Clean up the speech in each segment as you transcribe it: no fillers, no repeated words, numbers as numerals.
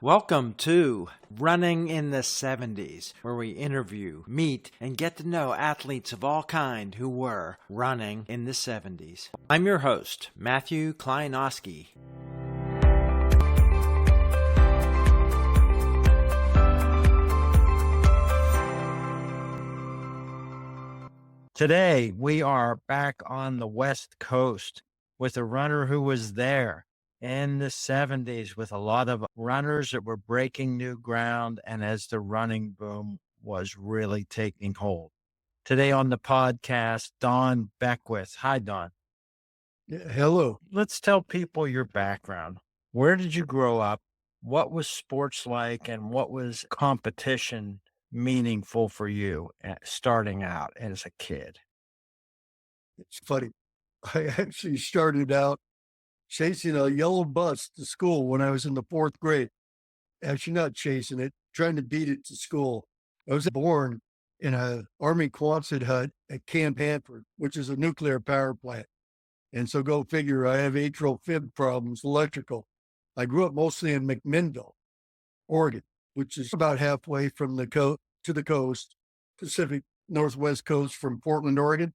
Welcome to Running in the 70s, where we interview, meet, and get to know athletes of all kind who were running in the 70s. I'm your host, Matthew Kleinowski. Today, we are back on the West Coast with a runner who was there in the 70s with a lot of runners that were breaking new ground and as the running boom was really taking hold. Today on the podcast, Don Beckwith. Hi, Don. Hello. Let's tell people your background. Where did you grow up? What was sports like and what was competition meaningful for you starting out as a kid? It's funny. I actually started out chasing a yellow bus to school when I was in the fourth grade. Actually, not chasing it, trying to beat it to school. I was born in a Army Quonset hut at Camp Hanford, which is a nuclear power plant. And so go figure, I have atrial fib problems, electrical. I grew up mostly in McMinnville, Oregon, which is about halfway from the coast to the coast, Pacific Northwest coast from Portland, Oregon.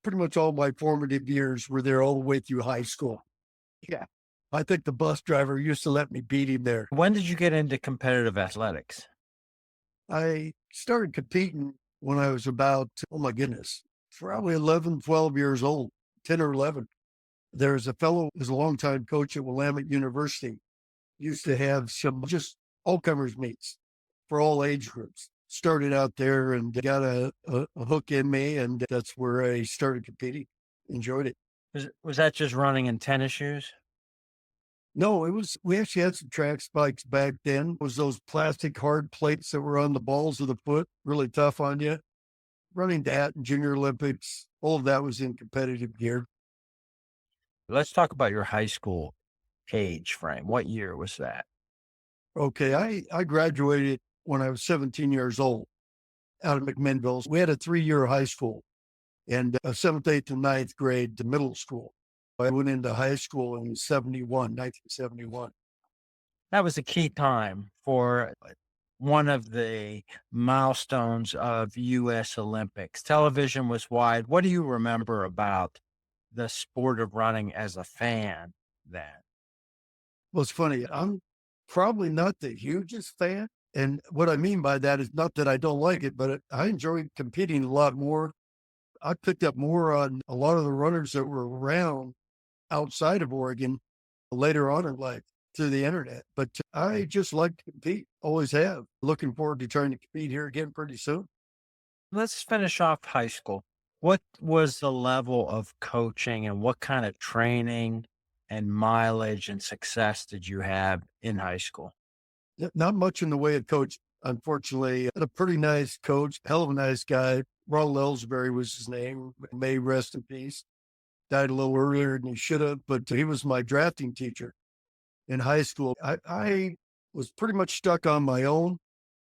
Pretty much all my formative years were there all the way through high school. Yeah. I think the bus driver used to let me beat him there. When did you get into competitive athletics? I started competing when I was about, oh my goodness, probably 11, 12 years old, 10 or 11. There's a fellow who was a longtime coach at Willamette University, used to have some just all-comers meets for all age groups. Started out there and got a hook in me, and that's where I started competing. Enjoyed it. Was that just running in tennis shoes? No, we actually had some track spikes back then. It was those plastic hard plates that were on the balls of the foot, really tough on you. Running that in Junior Olympics, all of that was in competitive gear. Let's talk about your high school age frame. What year was that? Okay, I graduated when I was 17 years old out of McMinnville. We had a 3-year high school and a 7th, 8th, and 9th grade to middle school. I went into high school in 1971. That was a key time for one of the milestones of U.S. Olympics. Television was wide. What do you remember about the sport of running as a fan then? Well, it's funny. I'm probably not the hugest fan. And what I mean by that is not that I don't like it, but I enjoy competing a lot more. I picked up more on a lot of the runners that were around outside of Oregon later on in life through the internet. But I just like to compete, always have. Looking forward to trying to compete here again pretty soon. Let's finish off high school. What was the level of coaching and what kind of training and mileage and success did you have in high school? Not much in the way of coach, unfortunately. Had a pretty nice coach, hell of a nice guy. Ronald Ellsbury was his name. May rest in peace. Died a little earlier than he should have, but he was my drafting teacher in high school. I was pretty much stuck on my own.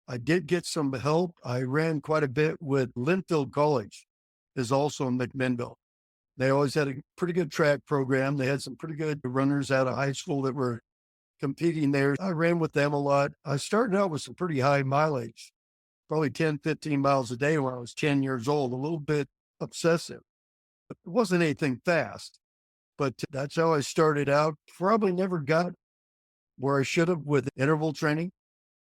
I did get some help. I ran quite a bit with Linfield College, is also in McMinnville. They always had a pretty good track program. They had some pretty good runners out of high school that were competing there. I ran with them a lot. I started out with some pretty high mileage, probably 10, 15 miles a day when I was 10 years old, a little bit obsessive. It wasn't anything fast, but that's how I started out. Probably never got where I should have with interval training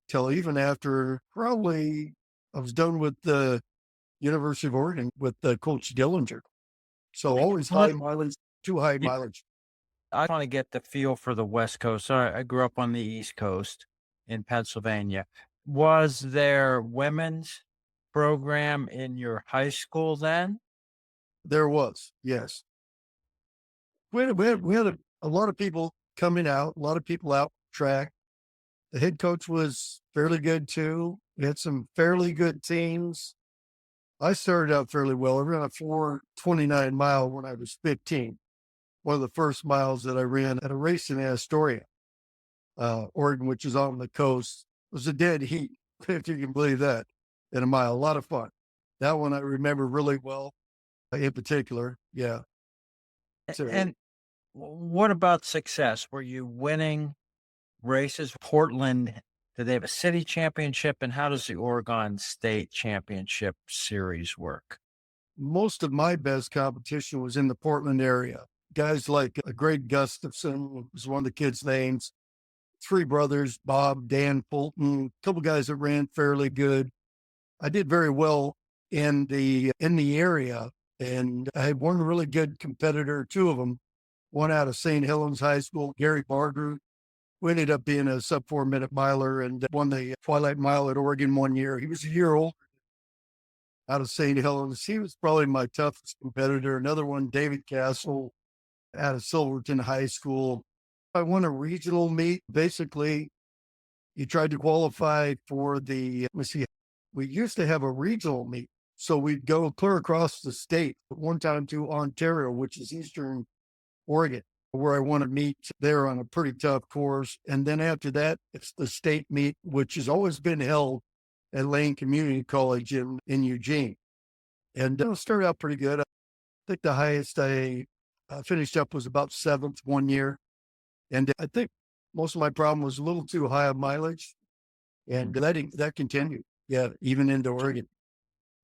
till even after probably I was done with the University of Oregon with Coach Dillinger. So always high mileage, too high mileage. I want to get the feel for the West Coast. So I grew up on the East Coast in Pennsylvania. Was there women's program in your high school then? There was, yes. We had a lot of people coming out, a lot of people out track. The head coach was fairly good too. We had some fairly good teams. I started out fairly well. I ran a 4:29 mile when I was 15. One of the first miles that I ran at a race in Astoria, Oregon, which is on the coast. It was a dead heat, if you can believe that, in a mile. A lot of fun. That one I remember really well in particular. Yeah. And what about success? Were you winning races? Portland, do they have a city championship? And how does the Oregon State Championship series work? Most of my best competition was in the Portland area. Guys like Greg Gustafson was one of the kids' names. Three brothers, Bob, Dan Fulton, a couple guys that ran fairly good. I did very well in the area, and I had one really good competitor, two of them, one out of St. Helens High School, Gary Barger, who ended up being a sub 4 minute miler and won the Twilight Mile at Oregon one year. He was a year old, out of St. Helens. He was probably my toughest competitor. Another one, David Castle, out of Silverton High School. I won a regional meet. Basically, you tried to qualify for let me see, we used to have a regional meet. So we'd go clear across the state, one time to Ontario, which is Eastern Oregon, where I want to meet there on a pretty tough course. And then after that, it's the state meet, which has always been held at Lane Community College in Eugene. And it started out pretty good. I think the highest I finished up was about seventh one year. And I think most of my problem was a little too high of mileage. And that continued. Yeah, even into Oregon.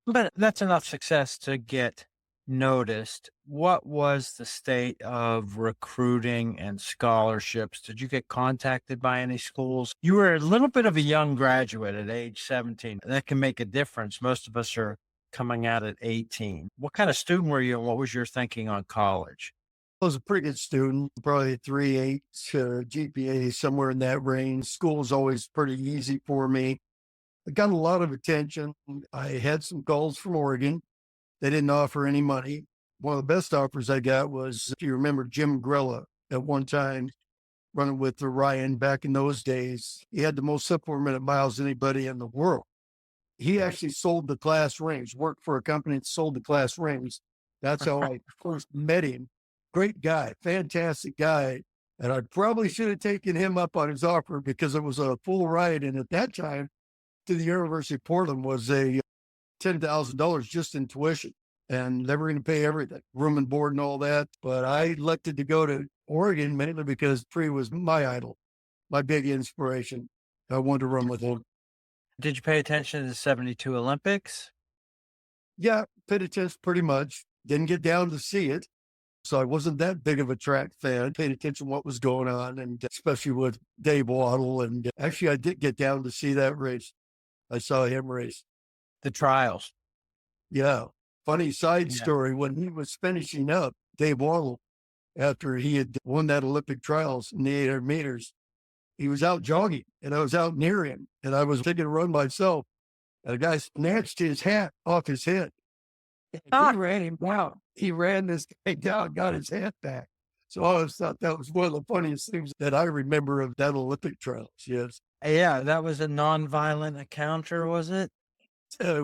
But that's enough success to get noticed. What was the state of recruiting and scholarships? Did you get contacted by any schools? You were a little bit of a young graduate at age 17. That can make a difference. Most of us are coming out at 18. What kind of student were you and what was your thinking on college? I was a pretty good student, probably a 3.8 GPA, somewhere in that range. School was always pretty easy for me. I got a lot of attention. I had some calls from Oregon. They didn't offer any money. One of the best offers I got was, if you remember, Jim Grella at one time running with the Ryan back in those days. He had the most sub 4 minute miles anybody in the world. He actually sold the class rings, worked for a company that sold the class rings. That's how I first met him. Great guy, fantastic guy. And I probably should have taken him up on his offer because it was a full ride. And at that time, to the University of Portland was a $10,000 just in tuition. And they were going to pay everything, room and board and all that. But I elected to go to Oregon mainly because Pre was my idol, my big inspiration. I wanted to run with him. Did you pay attention to the 72 Olympics? Yeah, paid attention pretty much. Didn't get down to see it. So I wasn't that big of a track fan. Paid attention to what was going on, and especially with Dave Waddle. And actually, I did get down to see that race. I saw him race. The trials. Yeah. Funny side story. When he was finishing up, Dave Waddle, after he had won that Olympic trials in the 800 meters, he was out jogging and I was out near him and I was taking a run myself. And a guy snatched his hat off his head. And he ran him down. He ran this guy down, got his hat back. So I always thought that was one of the funniest things that I remember of that Olympic trials. Yes. Yeah, that was a nonviolent encounter, was it? It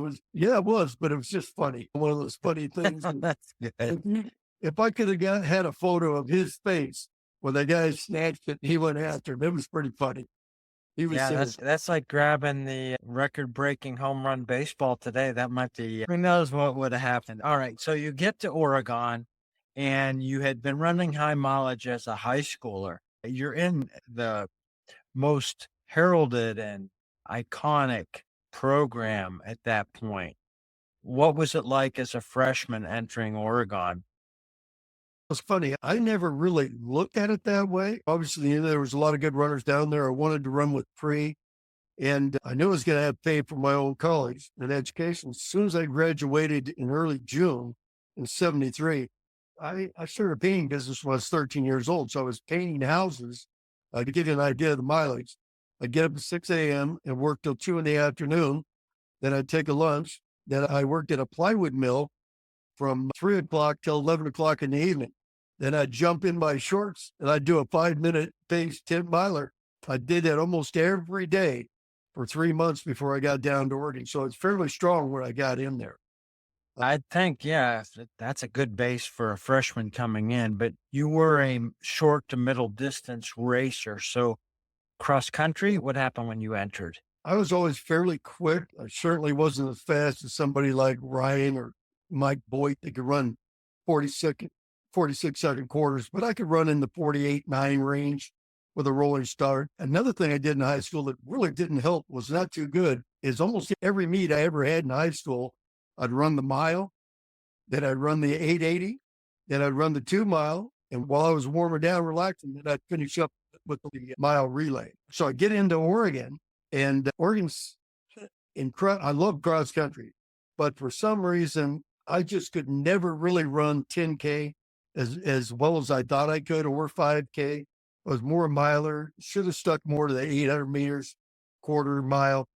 was, but it was just funny. One of those funny things. That's good. If I could have had a photo of his face when the guy snatched it, he went after him. It was pretty funny. He was Yeah, that's like grabbing the record-breaking home run baseball today. That might be, who knows what would have happened. All right, so you get to Oregon, and you had been running high mileage as a high schooler. You're in the most heralded and iconic program at that point. What was it like as a freshman entering Oregon? It's funny. I never really looked at it that way. Obviously, there was a lot of good runners down there. I wanted to run with Pre, and I knew I was going to have to pay for my old college and education. As soon as I graduated in early June in 73, I started a painting business when I was 13 years old. So I was painting houses to give you an idea of the mileage. I'd get up at 6 a.m. and work till 2 in the afternoon. Then I'd take a lunch. Then I worked at a plywood mill from 3 o'clock till 11 o'clock in the evening. Then I'd jump in my shorts and I'd do a 5-minute pace 10 miler. I did that almost every day for 3 months before I got down to Oregon. So it's fairly strong when I got in there. I think, yeah, that's a good base for a freshman coming in, but you were a short to middle distance racer. So cross country, what happened when you entered? I was always fairly quick. I certainly wasn't as fast as somebody like Ryan or Mike Boit that could run 46 second quarters, but I could run in the 48.9 range. with a rolling start. Another thing I did in high school that really didn't help, was not too good, is almost every meet I ever had in high school, I'd run the mile, then I'd run the 880, then I'd run the 2 mile. And while I was warming down, relaxing, then I'd finish up with the mile relay. So I get into Oregon, and Oregon's incredible. I love cross country, but for some reason, I just could never really run 10K as well as I thought I could, or 5K. I was more a miler, should have stuck more to the 800 meters, quarter mile.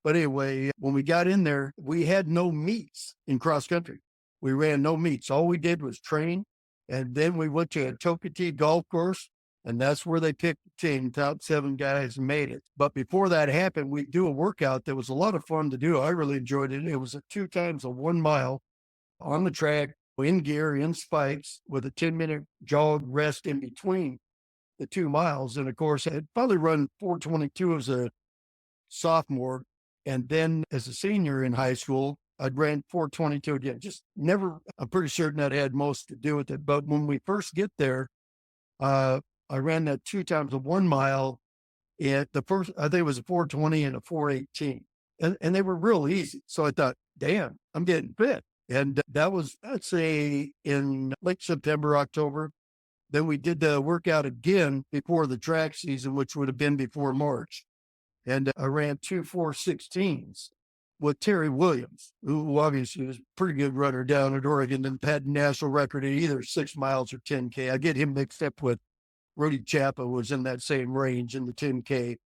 But anyway, when we got in there, we had no meets in cross country. We ran no meets. All we did was train. And then we went to a Tokatee golf course, and that's where they picked the team. Top 7 guys made it. But before that happened, we do a workout that was a lot of fun to do. I really enjoyed it. It was 2 times a 1 mile on the track, in gear, in spikes, with a 10-minute jog rest in between the 2 miles. And of course, I'd probably run 4:22 as a sophomore. And then as a senior in high school, I'd ran 4:22 again. Just never, I'm pretty certain that had most to do with it. But when we first get there, I ran that 2 times a 1 mile. The first, I think it was a 4:20 and a 4:18. And they were real easy. So I thought, damn, I'm getting fit. And that was, I'd say, in late September, October. Then we did the workout again before the track season, which would have been before March. And I ran 2 4:16s with Terry Williams, who obviously was a pretty good runner down at Oregon and had national record at either 6 miles or 10K. I get him mixed up with Rudy Chapa, was in that same range in the 10K.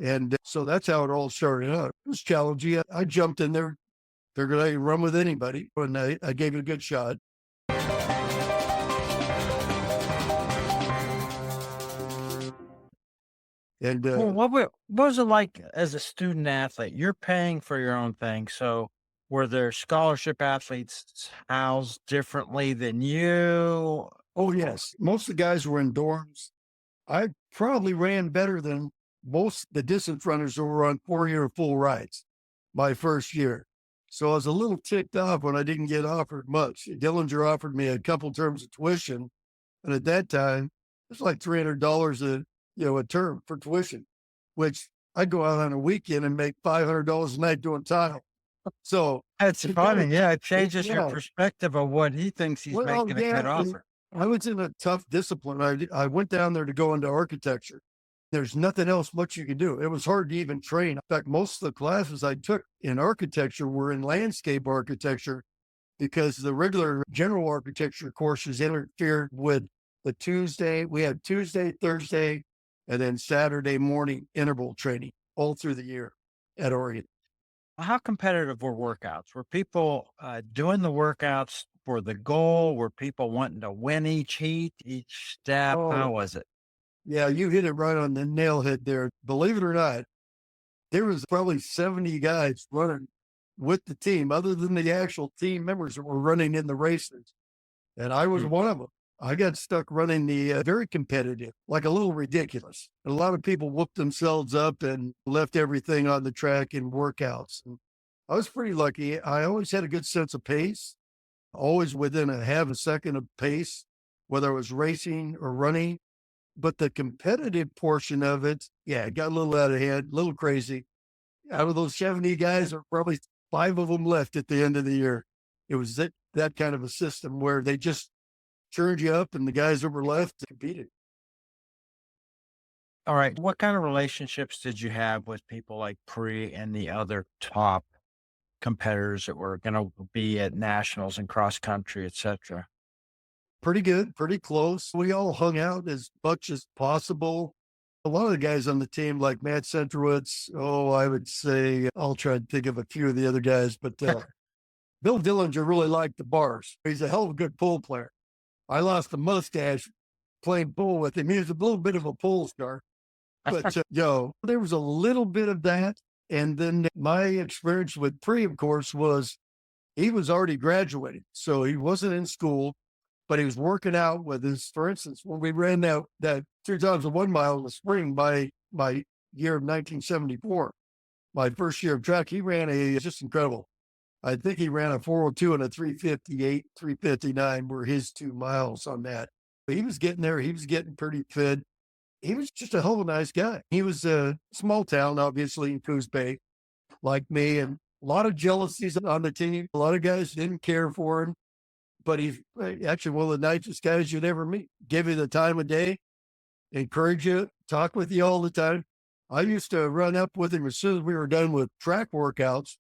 And so that's how it all started out. It was challenging. I jumped in there, figured I could run with anybody, and I gave it a good shot. And Well, what was it like as a student athlete? You're paying for your own thing. So were there scholarship athletes housed differently than you? oh, yes, most of the guys were in dorms. I probably ran better than most the distance runners who were on 4-year full rides my first year. So I was a little ticked off when I didn't get offered much. Dillinger offered me a couple terms of tuition. And at that time, it's like $300 a term for tuition, which I'd go out on a weekend and make $500 a night doing tile. So That's it kind funny. of, Yeah, it changes your yeah, perspective of what he thinks he's well, making a yeah. good And offer. I was in a tough discipline. I went down there to go into architecture. There's nothing else much you can do. It was hard to even train. In fact, most of the classes I took in architecture were in landscape architecture, because the regular general architecture courses interfered with the Tuesday. We had Tuesday, Thursday, and then Saturday morning interval training all through the year at Oregon. How competitive were workouts? Were people doing the workouts for the goal? Were people wanting to win each heat, each step? Oh, How was it? yeah, you hit it right on the nail head there. Believe it or not, there was probably 70 guys running with the team, other than the actual team members that were running in the races. And I was Hmm. one of them. I got stuck running the very competitive, like a little ridiculous. And a lot of people whooped themselves up and left everything on the track in workouts. And I was pretty lucky. I always had a good sense of pace, always within a half a second of pace, whether it was racing or running. But the competitive portion of it, yeah, it got a little out of hand, a little crazy. Out of those 70 guys, there were probably 5 of them left at the end of the year. It was that kind of a system where they just turned you up, and the guys that were left competed. All right. What kind of relationships did you have with people like Pre and the other top competitors that were going to be at nationals and cross country, et cetera? Pretty good, pretty close. We all hung out as much as possible. A lot of the guys on the team, like Matt Centrowitz, I would say, I'll try to think of a few of the other guys, but Bill Dillinger really liked the bars. He's a hell of a good pool player. I lost the mustache playing pool with him. He was a little bit of a pool star, but there was a little bit of that. And then my experience with Pre, of course, was he was already graduated. So he wasn't in school, but he was working out with his, for instance, when we ran that 2 times a 1 mile in the spring, by my year of 1974, my first year of track, he ran just incredible. I think he ran a 4:02 and a 3:58, 3:59 were his 2 miles on that. But he was getting there. He was getting pretty fit. he was just a hell of a nice guy. He was a small town, obviously, in Coos Bay, like me, and a lot of jealousies on the team. A lot of guys didn't care for him, but he's actually one of the nicest guys you'd ever meet. Give you the time of day, encourage you, talk with you all the time. I used to run up with him as soon as we were done with track workouts,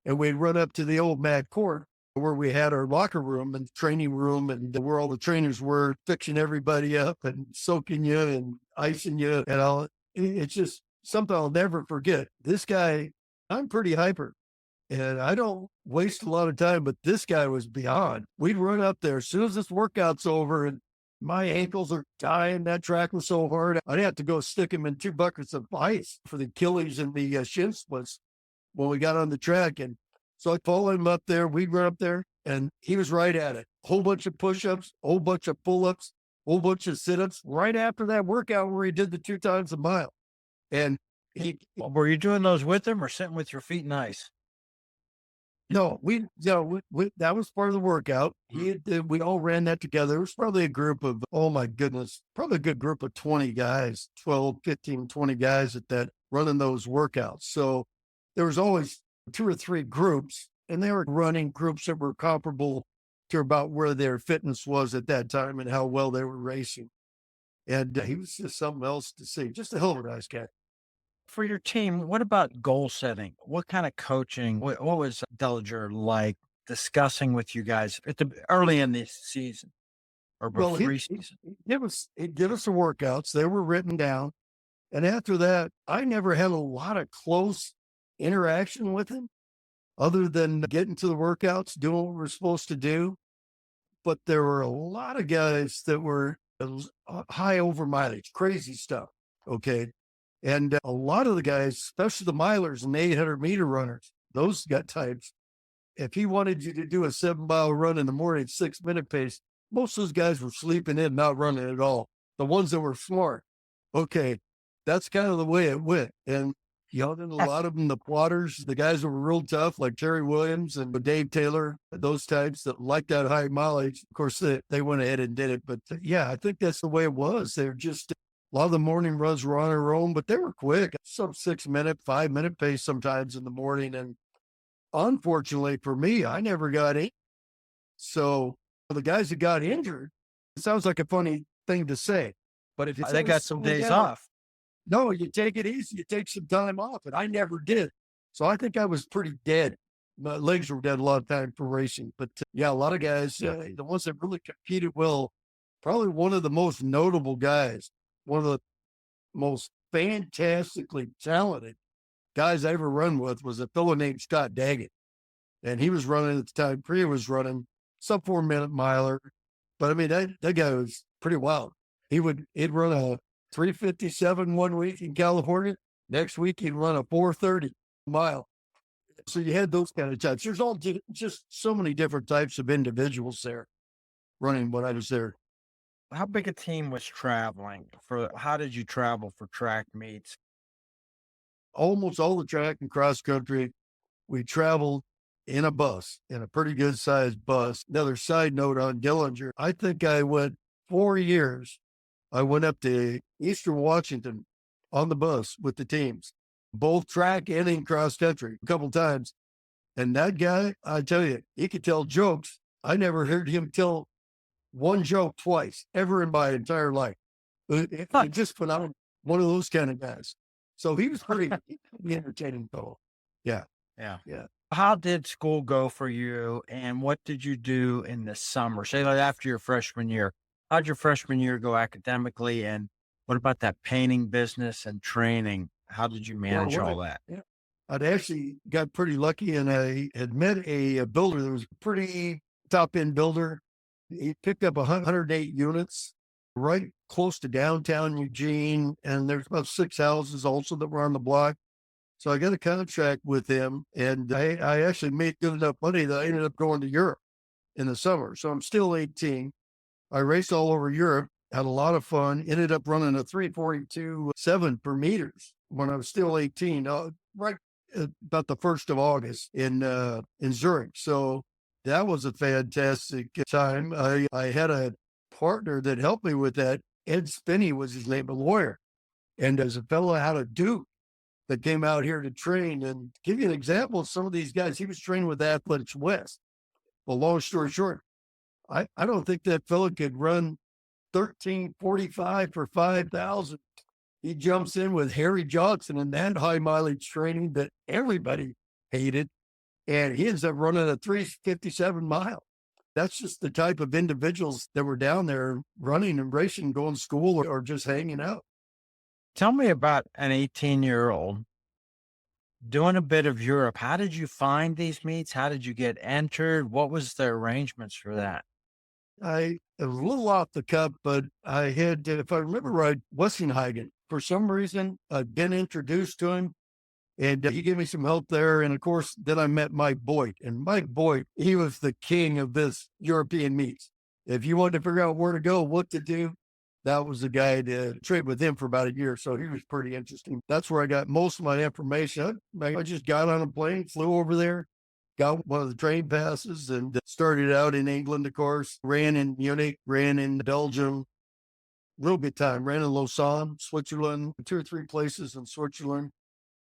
and we'd run up to the old mat court where we had our locker room and training room and where all the trainers were fixing everybody up and soaking you and icing you and all. It's just something I'll never forget. This guy, I'm pretty hyper and I don't waste a lot of time, but this guy was beyond. We'd run up there as soon as this workout's over and my ankles are dying. That track was so hard. I'd have to go stick him in 2 buckets of ice for the Achilles and the shin splits when we got on the track. And so I followed him up there. We'd run up there and he was right at it. Whole bunch of push-ups, whole bunch of pull-ups, whole bunch of sit-ups right after that workout where he did the 2 times a mile. And Were you doing those with him or sitting with your feet in ice? no, that was part of the workout. We all ran that together. It was probably a group of, oh my goodness, probably a good group of 20 guys, 12, 15, 20 guys at that running those workouts. So there was always 2 or 3 groups and they were running groups that were comparable to about where their fitness was at that time and how well they were racing. And he was just something else to see. Just a hell of a nice guy. For your team, what about goal setting? What kind of coaching? What was Dellinger like discussing with you guys at the early in the season or Well, before season? he'd give us the workouts. They were written down. And after that, I never had a lot of close interaction with him other than getting to the workouts, doing what we're supposed to do. But there were a lot of guys that were high over mileage, crazy stuff. Okay. And a lot of the guys, especially the milers and the 800-meter runners, those got types. If he wanted you to do a 7-mile run in the morning, 6-minute pace, most of those guys were sleeping in, not running at all. The ones that were smart. Okay. That's kind of the way it went. And then a lot of them, the plotters, the guys that were real tough, like Terry Williams and Dave Taylor, those types that like that high mileage. Of course, they went ahead and did it. But yeah, I think that's the way it was. They're just, a lot of the morning runs were on their own, but they were quick. Some 6-minute, 5-minute pace sometimes in the morning. And unfortunately for me, I never got in. So the guys that got injured, it sounds like a funny thing to say, but if it's They got some days off. no, you take it easy. You take some time off, and I never did. So I think I was pretty dead. My legs were dead a lot of time for racing. But yeah, a lot of guys, the ones that really competed well, probably one of the most notable guys, one of the most fantastically talented guys I ever run with was a fellow named Scott Daggett. And he was running at the time, Priya was running sub 4-minute miler. But I mean, that guy was pretty wild. He'd run a 3:57 one week in California. Next week, he'd run a 4:30 mile. So you had those kind of types. There's just so many different types of individuals there running when I was there. How big a team was traveling for? How did you travel for track meets? Almost all the track and cross country, we traveled in a bus, in a pretty good sized bus. Another side note on Dillinger, I think I went 4 years. I went up to Eastern Washington on the bus with the teams, both track and in cross country a couple times. And that guy, I tell you, he could tell jokes. I never heard him tell one joke twice ever in my entire life. He just phenomenal. One of those kind of guys. So he was pretty entertaining fellow. Yeah. Yeah. Yeah. How did school go for you, and what did you do in the summer? Say, like after your freshman year, how'd your freshman year go academically, and what about that painting business and training? How did you manage all that? Yeah. I'd actually got pretty lucky, and I had met a builder that was a pretty top end builder. He picked up 108 units right close to downtown Eugene, and there's about 6 houses also that were on the block. So I got a contract with him, and I actually made good enough money that I ended up going to Europe in the summer. So I'm still 18. I raced all over Europe, had a lot of fun, ended up running a 3:42.7 per meters when I was still 18, right about the 1st of August in Zurich. So that was a fantastic time. I had a partner that helped me with that Ed Spinney was his name, a lawyer. And there's a fellow out of Duke that came out here to train. And to give you an example of some of these guys, he was training with Athletics West. Well, long story short, I don't think that fellow could run 13:45 for 5,000. He jumps in with Harry Johnson in that high mileage training that everybody hated. And he ends up running a 3:57 mile. That's just the type of individuals that were down there running and racing, going to school or just hanging out. Tell me about an 18-year-old doing a bit of Europe. How did you find these meets? How did you get entered? What was the arrangements for that? I a little off the cuff, but I had, if I remember right, Westinghagen. For some reason, I'd been introduced to him and he gave me some help there. And of course, then I met Mike Boit. And Mike Boit, he was the king of this European meets. If you wanted to figure out where to go, what to do, that was the guy to trade with him for about a year. So he was pretty interesting. That's where I got most of my information. I just got on a plane, flew over there, got one of the train passes, and started out in England, of course, ran in Munich, ran in Belgium, real good time, ran in Lausanne, Switzerland, 2 or 3 places in Switzerland.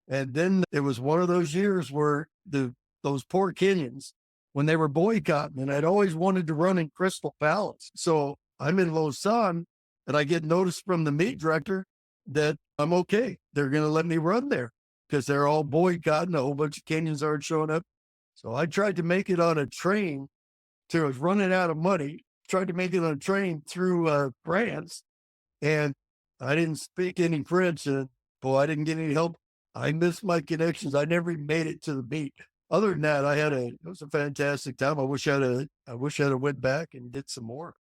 And then it was one of those years where those poor Kenyans, when they were boycotting, and I'd always wanted to run in Crystal Palace. So I'm in Lausanne and I get notice from the meet director that I'm okay. They're going to let me run there because they're all boycotting. A whole bunch of Kenyans aren't showing up. So I tried to make it on a train I was running out of money, tried to make it on a train through France. And I didn't speak any French. And boy, I didn't get any help. I missed my connections. I never even made it to the beat. Other than that, it was a fantastic time. I wish I'd have went back and did some more.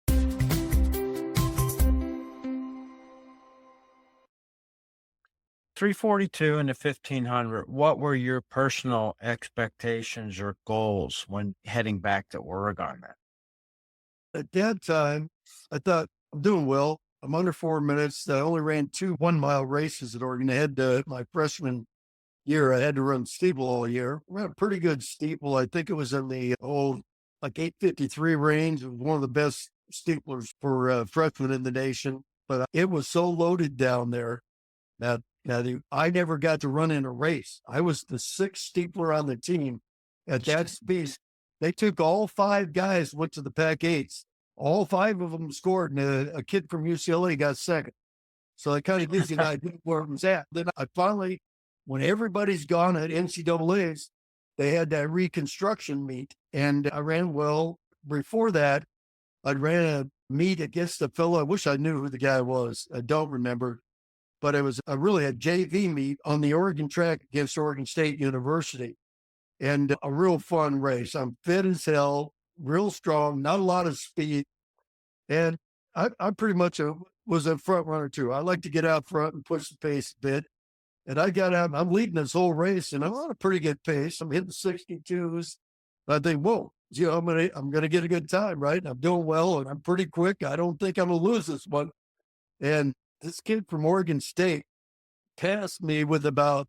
342 and the 1500. What were your personal expectations or goals when heading back to Oregon? At that time, I thought I'm doing well. I'm under 4 minutes. I only ran 2 1-mile races at Oregon. I had my freshman year, I had to run steeple all year. Ran a pretty good steeple. I think it was in the old like 8:53 range. It was one of the best steeplers for freshmen in the nation. But it was so loaded down there that I never got to run in a race. I was the 6th steepler on the team at that speed. They took all 5 guys, went to the Pac-8s. All 5 of them scored, and a kid from UCLA got second. So it kind of gives you an idea where it was at. Then I finally, when everybody's gone at NCAA's, they had that reconstruction meet, and I ran well. Before that, I ran a meet against a fellow. I wish I knew who the guy was. I don't remember. But it was really a JV meet on the Oregon track against Oregon State University. And a real fun race. I'm fit as hell, real strong, not a lot of speed. And I pretty much was a front runner too. I like to get out front and push the pace a bit. And I got out, I'm leading this whole race and I'm on a pretty good pace. I'm hitting 62s. I think, whoa, I'm gonna get a good time, right? I'm doing well and I'm pretty quick. I don't think I'm gonna lose this one. And this kid from Oregon State passed me with about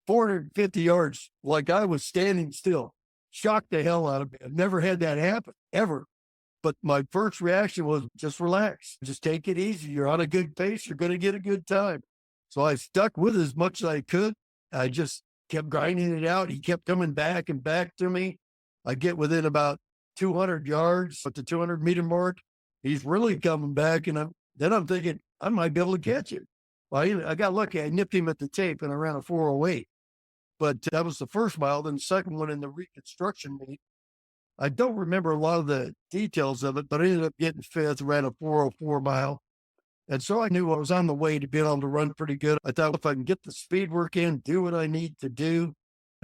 450 yards, like I was standing still. Shocked the hell out of me. I've never had that happen, ever. But my first reaction was just relax. Just take it easy. You're on a good pace. You're going to get a good time. So I stuck with it as much as I could. I just kept grinding it out. He kept coming back and back to me. I get within about 200 yards at the 200-meter mark. He's really coming back. And then I'm thinking, I might be able to catch him. Well, I got lucky. I nipped him at the tape and I ran a 4:08. But that was the first mile. Then the second one in the reconstruction meet, I don't remember a lot of the details of it, but I ended up getting 5th, ran a 4:04 mile. And so I knew I was on the way to being able to run pretty good. I thought if I can get the speed work in, do what I need to do,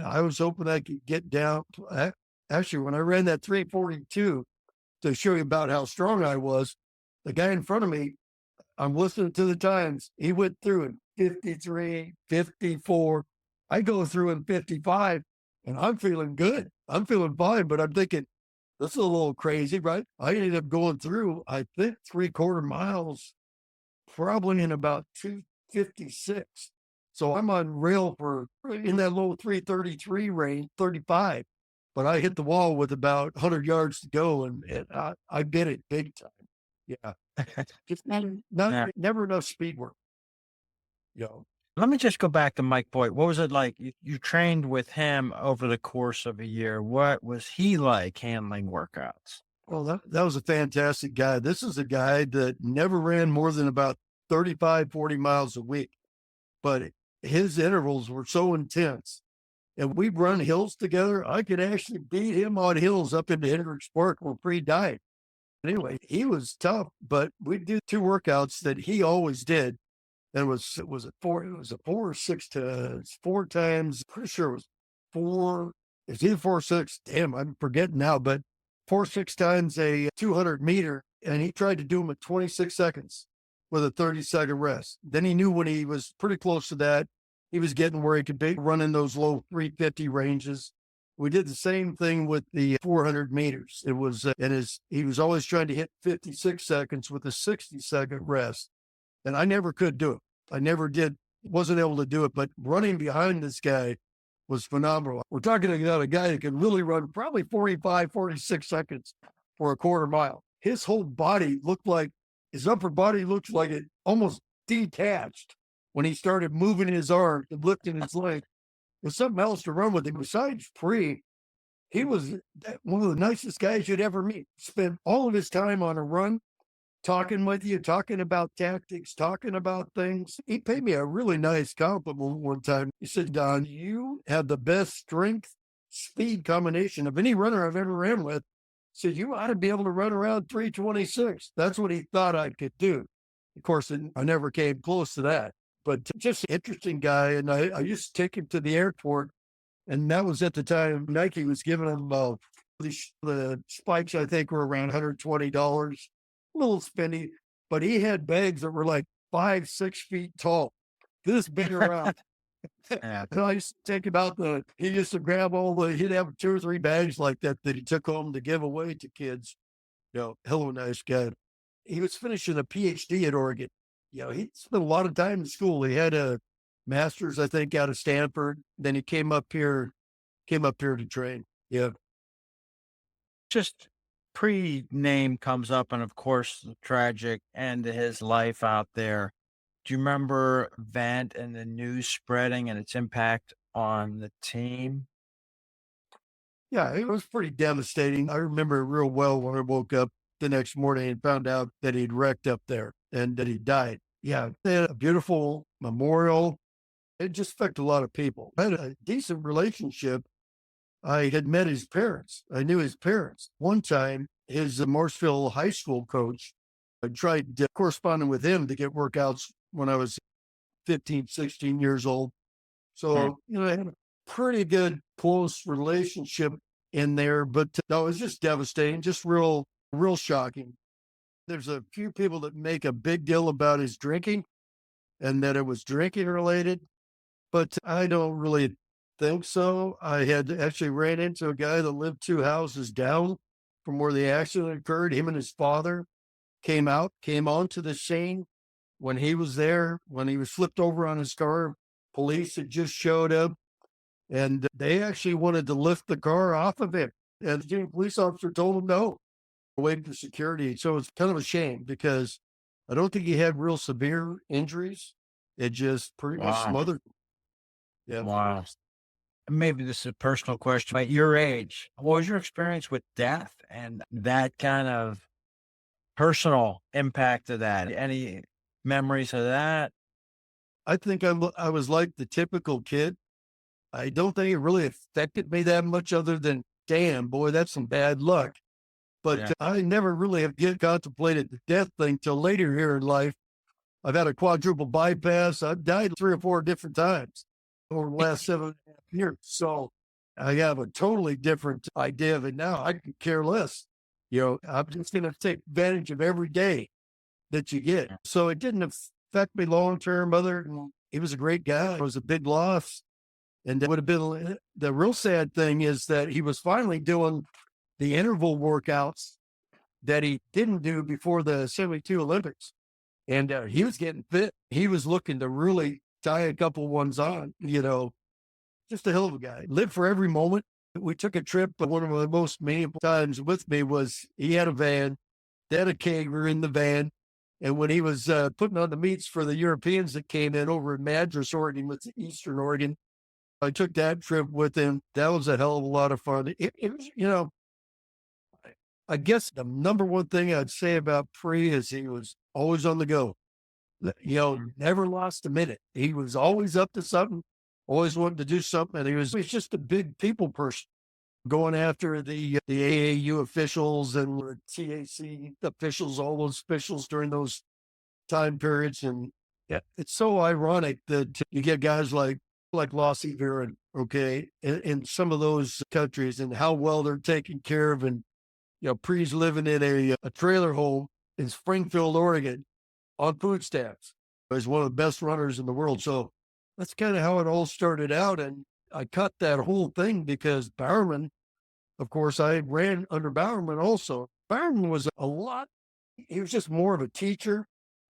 I was hoping I could get down. Actually, when I ran that 3:42 to show you about how strong I was, the guy in front of me, I'm listening to the times. He went through in 53, 54. I go through in 55 and I'm feeling good. I'm feeling fine, but I'm thinking, this is a little crazy, right? I ended up going through, I think 3/4 miles, probably in about 256. So I'm on rail for in that low 333 range, 35. But I hit the wall with about 100 yards to go and I bit it big time. Yeah. Just not Yeah. never enough speed work, you know. Let me just go back to Mike Boyd. What was it like? You trained with him over the course of a year. What was he like handling workouts? Well, that was a fantastic guy. This is a guy that never ran more than about 35, 40 miles a week, but his intervals were so intense. And we'd run hills together. I could actually beat him on hills up into Hendricks Park where pre-diet. Anyway, he was tough, but we'd do two workouts that he always did. And it was a 4 or 6 to 4 times, pretty sure it was four, it's either 4 or 6, damn, I'm forgetting now, but 4 or 6 times a 200 meter. And he tried to do them at 26 seconds with a 30-second rest. Then he knew when he was pretty close to that, he was getting where he could be running those low 350 ranges. We did the same thing with the 400 meters. It was, he was always trying to hit 56 seconds with a 60-second rest. And I never could do it. I never did, wasn't able to do it, but running behind this guy was phenomenal. We're talking about a guy that can really run probably 45, 46 seconds for a quarter mile. His whole body looked like, his upper body looked like it almost detached when he started moving his arms and lifting his leg. There's something else to run with him. Besides free, he was one of the nicest guys you'd ever meet. Spent all of his time on a run, talking with you, talking about tactics, talking about things. He paid me a really nice compliment one time. He said, Don, you have the best strength speed combination of any runner I've ever ran with. He said, you ought to be able to run around 326. That's what he thought I could do. Of course, I never came close to that, but just an interesting guy. And I used to take him to the airport. And that was at the time Nike was giving him the spikes, I think, were around $120. A little spendy, but he had bags that were like 5, 6 feet tall, this big around. Yeah. And I used to take him out he used to grab he'd have 2 or 3 bags like that he took home to give away to kids. Hell of a nice guy. He was finishing a PhD at Oregon. He spent a lot of time in school. He had a master's, I think, out of Stanford. Then he came up here to train. Yeah. Just pre-name comes up, and of course, the tragic end to his life out there. Do you remember event and the news spreading and its impact on the team? Yeah, it was pretty devastating. I remember it real well when I woke up the next morning and found out that he'd wrecked up there and that he died. Yeah, they had a beautiful memorial. It just affected a lot of people. I had a decent relationship. I had met his parents. I knew his parents. One time, his Morrisville high school coach, I tried corresponding with him to get workouts when I was 15, 16 years old. Hmm. So, I had a pretty good close relationship in there, but no, it was just devastating, just real, real shocking. There's a few people that make a big deal about his drinking and that it was drinking related, but I don't really think so. I had actually ran into a guy that lived 2 houses down from where the accident occurred. Him and his father came onto the scene when he was there, when he was flipped over on his car. Police had just showed up and they actually wanted to lift the car off of him. And the police officer told him no, waiting for security. So it's kind of a shame because I don't think he had real severe injuries. It just pretty much Wow. smothered him. Yeah. Wow. Maybe this is a personal question. At your age, what was your experience with death and that kind of personal impact of that? Any memories of that? I think I was like the typical kid. I don't think it really affected me that much other than, damn, boy, that's some bad luck. But Yeah. I never really have contemplated the death thing till later here in life. I've had a quadruple bypass. I've died 3 or 4 different times over the last 7.5 years. So I have a totally different idea of it now. I could care less. I'm just going to take advantage of every day that you get. So it didn't affect me long term. Other than he was a great guy. It was a big loss. And it would have been the real sad thing is that he was finally doing the interval workouts that he didn't do before the 72 Olympics. And he was getting fit. He was looking to really tie a couple ones on, just a hell of a guy. Lived for every moment. We took a trip, but one of the most meaningful times with me was he had a van They had a caterer in the van. And when he was putting on the meats for the Europeans that came in over in Madras, Oregon, with Eastern Oregon, I took that trip with him. That was a hell of a lot of fun. It was, I guess the number one thing I'd say about Pre is he was always on the go. Never lost a minute. He was always up to something, always wanted to do something. And he was just a big people person, going after the AAU officials and the TAC officials, all those officials during those time periods. And yeah, it's so ironic that you get guys like Lossie Viren, okay, in some of those countries, and how well they're taken care of. And Pre's living in a trailer home in Springfield, Oregon, on food stamps. He's one of the best runners in the world. So that's kind of how it all started out. And I cut that whole thing because Bowerman, of course, I ran under Bowerman also. Bowerman was he was just more of a teacher,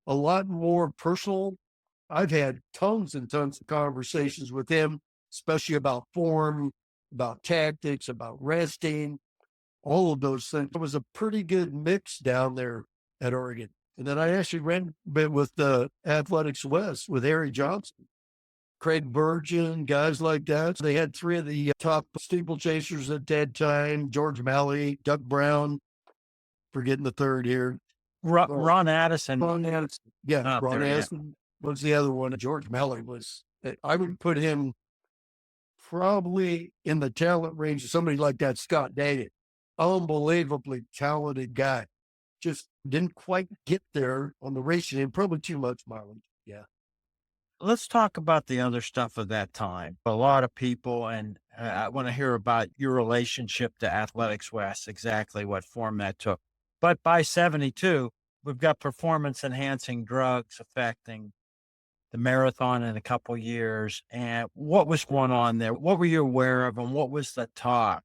a lot more personal. I've had tons and tons of conversations with him, especially about form, about tactics, about resting, all of those things. It was a pretty good mix down there at Oregon. And then I actually ran a bit with the Athletics West with Harry Johnson, Craig Burgeon, guys like that. They had three of the top steeplechasers at that time: George Malley, Doug Brown, forgetting the third here. Ron Addison. Ron Addison. Yeah, Oh, Ron there, yeah. Addison was the other one. George Malley I would put him probably in the talent range of somebody like that Scott Daggett. Unbelievably talented guy. Just didn't quite get there on the racing and probably too much mileage. Yeah. Let's talk about the other stuff of that time. A lot of people, and I want to hear about your relationship to Athletics West, exactly what form that took. But by 72, we've got performance enhancing drugs affecting the marathon in a couple years. And what was going on there? What were you aware of? And what was the talk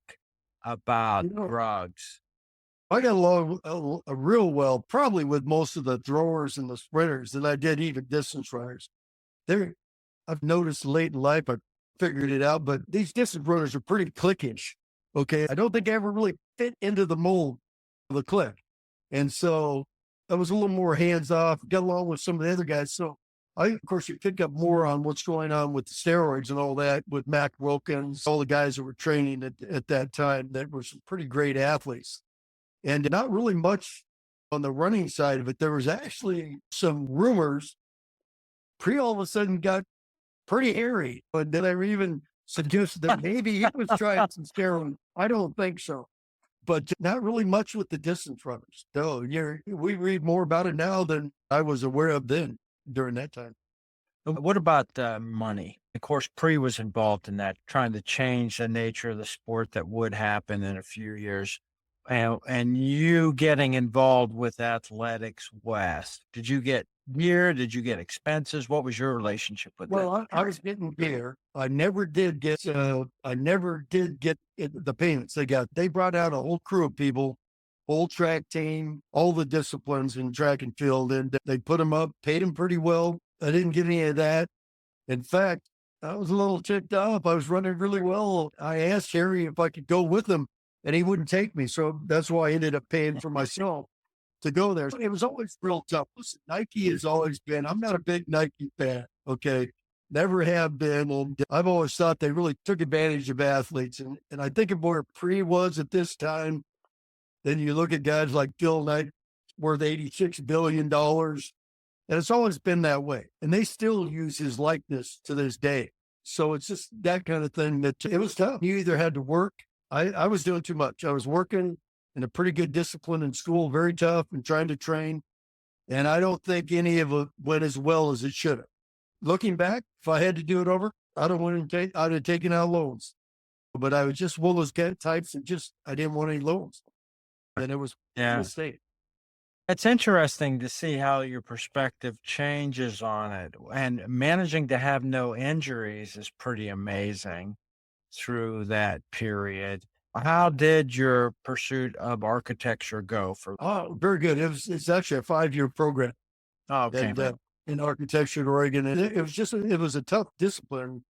about drugs? I got along real well, probably with most of the throwers and the sprinters than I did even distance runners. I've noticed late in life, I figured it out, but these distance runners are pretty cliquish. Okay. I don't think I ever really fit into the mold of the clique. And so I was a little more hands off, got along with some of the other guys. So of course, you pick up more on what's going on with the steroids and all that with Mac Wilkins, all the guys that were training at that time that were some pretty great athletes. And not really much on the running side of it. There was actually some rumors. Pre all of a sudden got pretty hairy. But then I even suggested that maybe he was trying some steroids. I don't think so. But not really much with the distance runners. So we read more about it now than I was aware of then during that time. What about money? Of course, Pre was involved in that, trying to change the nature of the sport that would happen in a few years. And you getting involved with Athletics West. Did you get gear? Did you get expenses? What was your relationship with that? Well, I was getting gear. I never did get the payments they brought out a whole crew of people, whole track team, all the disciplines in track and field, and they put them up, paid them pretty well. I didn't get any of that. In fact, I was a little ticked off. I was running really well. I asked Harry if I could go with him, and he wouldn't take me. So that's why I ended up paying for myself to go there. It was always real tough. Listen, Nike has always been, I'm not a big Nike fan. Okay. Never have been. And I've always thought they really took advantage of athletes. And I think of where Pre was at this time. Then you look at guys like Phil Knight, worth $86 billion. And it's always been that way. And they still use his likeness to this day. So it's just that kind of thing that it was tough. You either had to work. I was doing too much. I was working in a pretty good discipline in school, very tough and trying to train. And I don't think any of it went as well as it should have. Looking back, if I had to do it over, I'd have taken out loans. But I was just one of those types and I didn't want any loans. And it was a mistake. It's interesting to see how your perspective changes on it, and managing to have no injuries is pretty amazing through that period. How did your pursuit of architecture go for? Oh, very good. It's actually a 5-year program. Oh, okay. In architecture in Oregon. And it was a tough discipline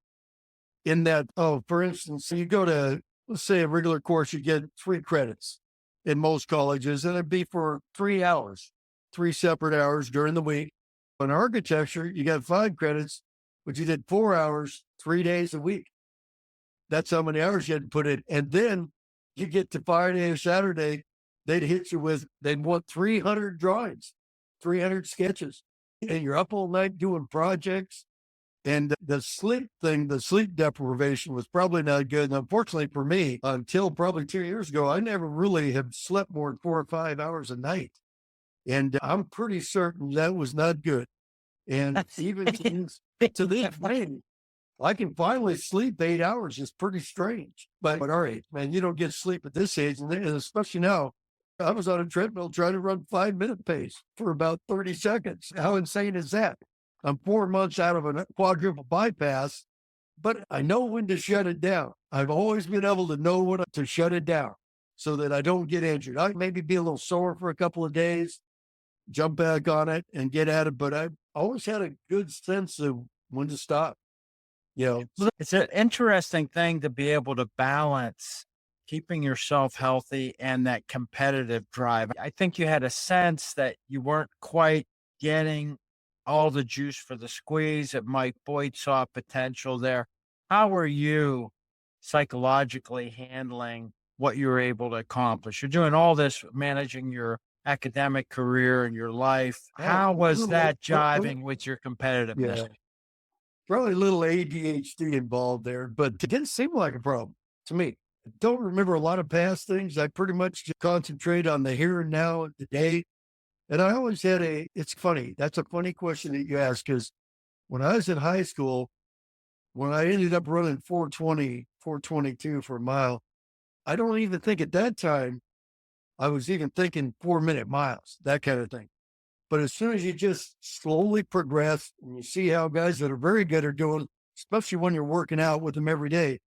in that, for instance, you go to, let's say a regular course, you get 3 credits. in most colleges, and it'd be for 3 hours, 3 separate hours during the week. In architecture, you got 5 credits, but you did 4 hours, 3 days a week. That's how many hours you had to put in. And then you get to Friday or Saturday, they'd hit you with, they'd want 300 drawings, 300 sketches. And you're up all night doing projects. And the sleep thing, the sleep deprivation was probably not good. And unfortunately for me, until probably 2 years ago, I never really have slept more than 4 or 5 hours a night. And I'm pretty certain that was not good. And even to this day, I can finally sleep 8 hours. It's pretty strange. But all right, man, you don't get sleep at this age. And especially now, I was on a treadmill trying to run 5 minute pace for about 30 seconds. How insane is that? I'm 4 months out of a quadruple bypass, but I know when to shut it down. I've always been able to know when to shut it down so that I don't get injured. I maybe be a little sore for a couple of days, jump back on it and get at it. But I've always had a good sense of when to stop. You know, It's an interesting thing to be able to balance keeping yourself healthy and that competitive drive. I think you had a sense that you weren't quite getting all the juice for the squeeze that Mike Boit saw potential there. How were you psychologically handling what you were able to accomplish? You're doing all this, managing your academic career and your life. How was that jiving with your competitiveness? yeah, probably a little ADHD involved there, but it didn't seem like a problem to me. I don't remember a lot of past things. I pretty much just concentrate on the here and now of the day. And I always had it's funny. That's a funny question that you ask, because when I was in high school, when I ended up running 420, 422 for a mile, I don't even think at that time I was even thinking 4 minute miles, that kind of thing. But as soon as you just slowly progress and you see how guys that are very good are doing, especially when you're working out with them every day,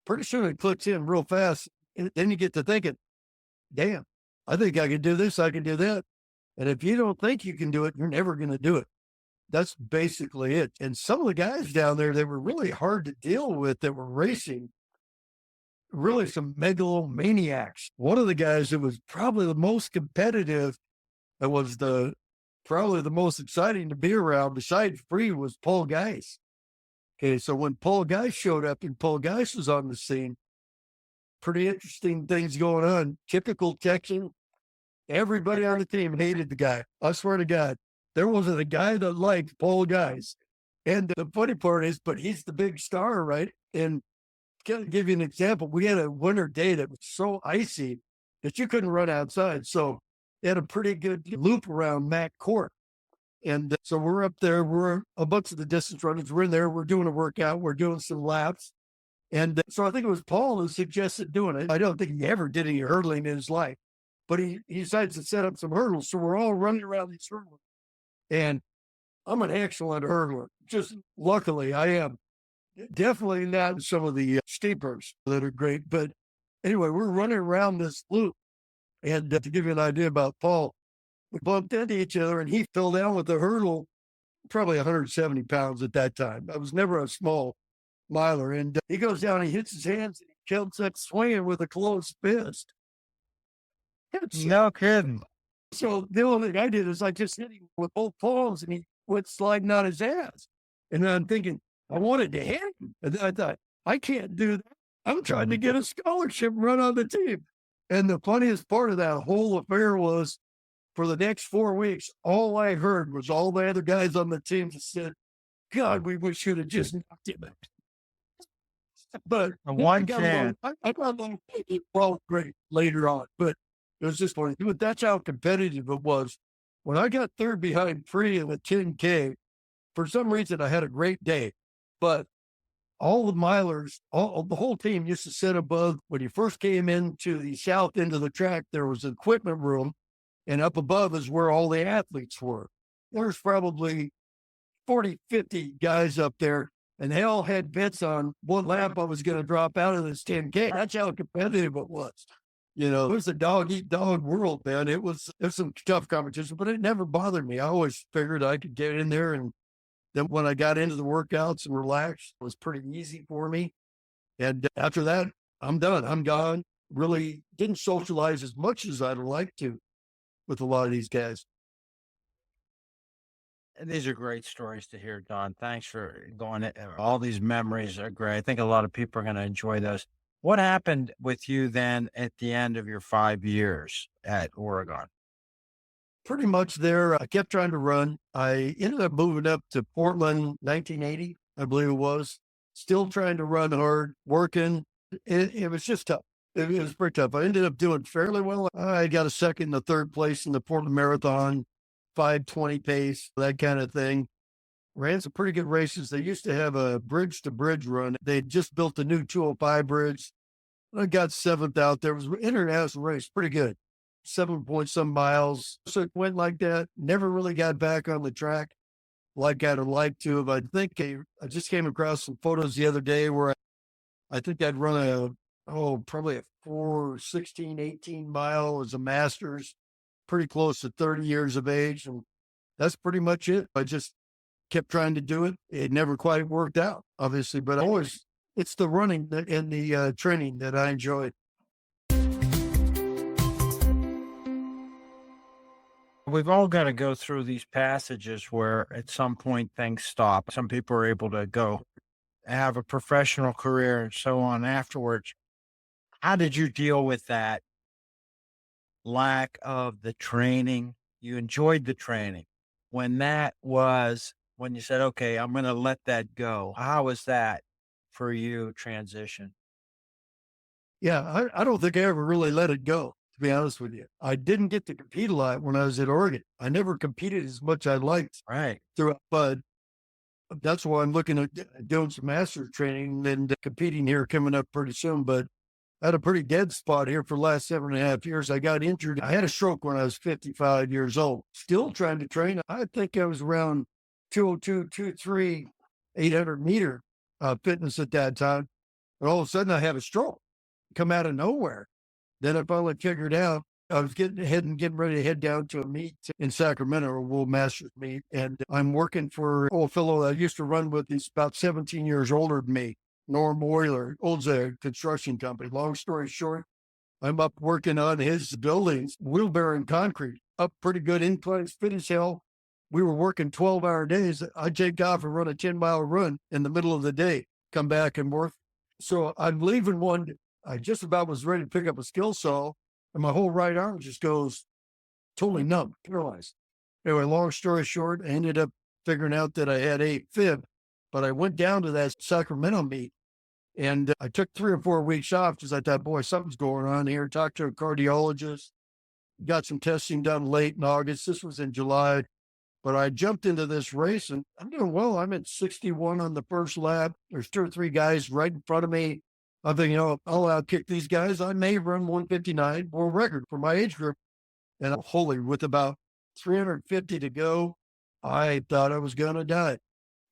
pretty soon it clicks in real fast. And then you get to thinking, damn, I think I can do this, I can do that. And if you don't think you can do it, you're never going to do it. That's basically it. And some of the guys down there, they were really hard to deal with that were racing, really some megalomaniacs. One of the guys that was probably the most competitive and was probably the most exciting to be around besides Free was Paul Geis. Okay, so when Paul Geis showed up and Paul Geis was on the scene, pretty interesting things going on. Typical Texan. Everybody on the team hated the guy. I swear to God, there wasn't a guy that liked Paul Geis. And the funny part is, but he's the big star, right? And to give you an example, we had a winter day that was so icy that you couldn't run outside. So they had a pretty good loop around Mac Court. And so we're up there, we're a bunch of the distance runners, we're in there, we're doing a workout, we're doing some laps. And so I think it was Paul who suggested doing it. I don't think he ever did any hurdling in his life, but he decides to set up some hurdles. So we're all running around these hurdles. And I'm an excellent hurdler. Just luckily I am. Definitely not some of the steepers that are great. But anyway, we're running around this loop. And to give you an idea about Paul, we bumped into each other and he fell down with the hurdle, probably 170 pounds at that time. I was never a small miler. And he goes down, he hits his hands and he comes up swinging with a closed fist. No kidding. So the only thing I did is I just hit him with both palms and he went sliding on his ass. And I'm thinking, I wanted to hit him. And then I thought, I can't do that. I'm trying to get a scholarship and run on the team. And the funniest part of that whole affair was for the next 4 weeks, all I heard was all the other guys on the team that said, God, we wish you'd have just knocked him out. But One chance. I got a well, great later on, but it was just funny. But that's how competitive it was. When I got third behind Free in the 10K, for some reason I had a great day. But all the milers, the whole team used to sit above. When you first came into the south end of the track, there was an equipment room, and up above is where all the athletes were. There's probably 40, 50 guys up there, and they all had bets on what lap I was going to drop out of this 10K. That's how competitive it was. You know, it was a dog eat dog world, man. It was some tough competition, but it never bothered me. I always figured I could get in there, and then when I got into the workouts and relaxed, it was pretty easy for me. And after that, I'm done. I'm gone. really didn't socialize as much as I'd like to with a lot of these guys. And these are great stories to hear, Don. Thanks for going. All these memories are great. I think a lot of people are going to enjoy those. What happened with you then at the end of your 5 years at Oregon? Pretty much there, I kept trying to run. I ended up moving up to Portland, 1980, I believe it was. Still trying to run hard, working. It was just tough. It was pretty tough. I ended up doing fairly well. I got a second and a third place in the Portland Marathon, 5:20 pace, that kind of thing. Ran some pretty good races. They used to have a bridge to bridge run. They just built a new 205 bridge. I got seventh out there. It was an international race, pretty good. 7 point some miles. So it went like that. Never really got back on the track like I'd have liked to have. I just came across some photos the other day where I think I'd run probably a 4:16, 18 mile as a master's, pretty close to 30 years of age. And that's pretty much it. I just kept trying to do it. It never quite worked out, obviously, but it's the running and the training that I enjoyed. We've all got to go through these passages where at some point things stop. Some people are able to go have a professional career and so on afterwards. How did you deal with that lack of the training? You enjoyed the training. When you said, okay, I'm going to let that go. How was that for you transition? Yeah, I don't think I ever really let it go, to be honest with you. I didn't get to compete a lot when I was at Oregon. I never competed as much I liked Right. throughout, but that's why I'm looking at doing some master training and competing here coming up pretty soon. But I had a pretty dead spot here for the last 7.5 years. I got injured. I had a stroke when I was 55 years old. Still trying to train. I think I was around 202, 203, 800 meter fitness at that time. And all of a sudden I had a stroke come out of nowhere. Then I finally figured out I was getting ready to head down to a meet in Sacramento, a World Masters meet. And I'm working for a fellow that I used to run with. He's about 17 years older than me. Norm Oyler, owns a construction company. Long story short, I'm up working on his buildings, wheel bearing concrete, up pretty good inclines, fit as hell. We were working 12-hour days. I take off and run a 10-mile run in the middle of the day, come back and work. So I'm leaving one. I just about was ready to pick up a skill saw, and my whole right arm just goes totally numb, paralyzed. Anyway, long story short, I ended up figuring out that I had AFib, but I went down to that Sacramento meet and I took 3 or 4 weeks off because I thought, boy, something's going on here. Talked to a cardiologist, got some testing done late in August. This was in July, but I jumped into this race and I'm doing well. I'm at 61 on the first lap. There's 2 or 3 guys right in front of me. I'm thinking, I'll outkick these guys. I may run 159 world record for my age group. And holy, with about 350 to go, I thought I was going to die.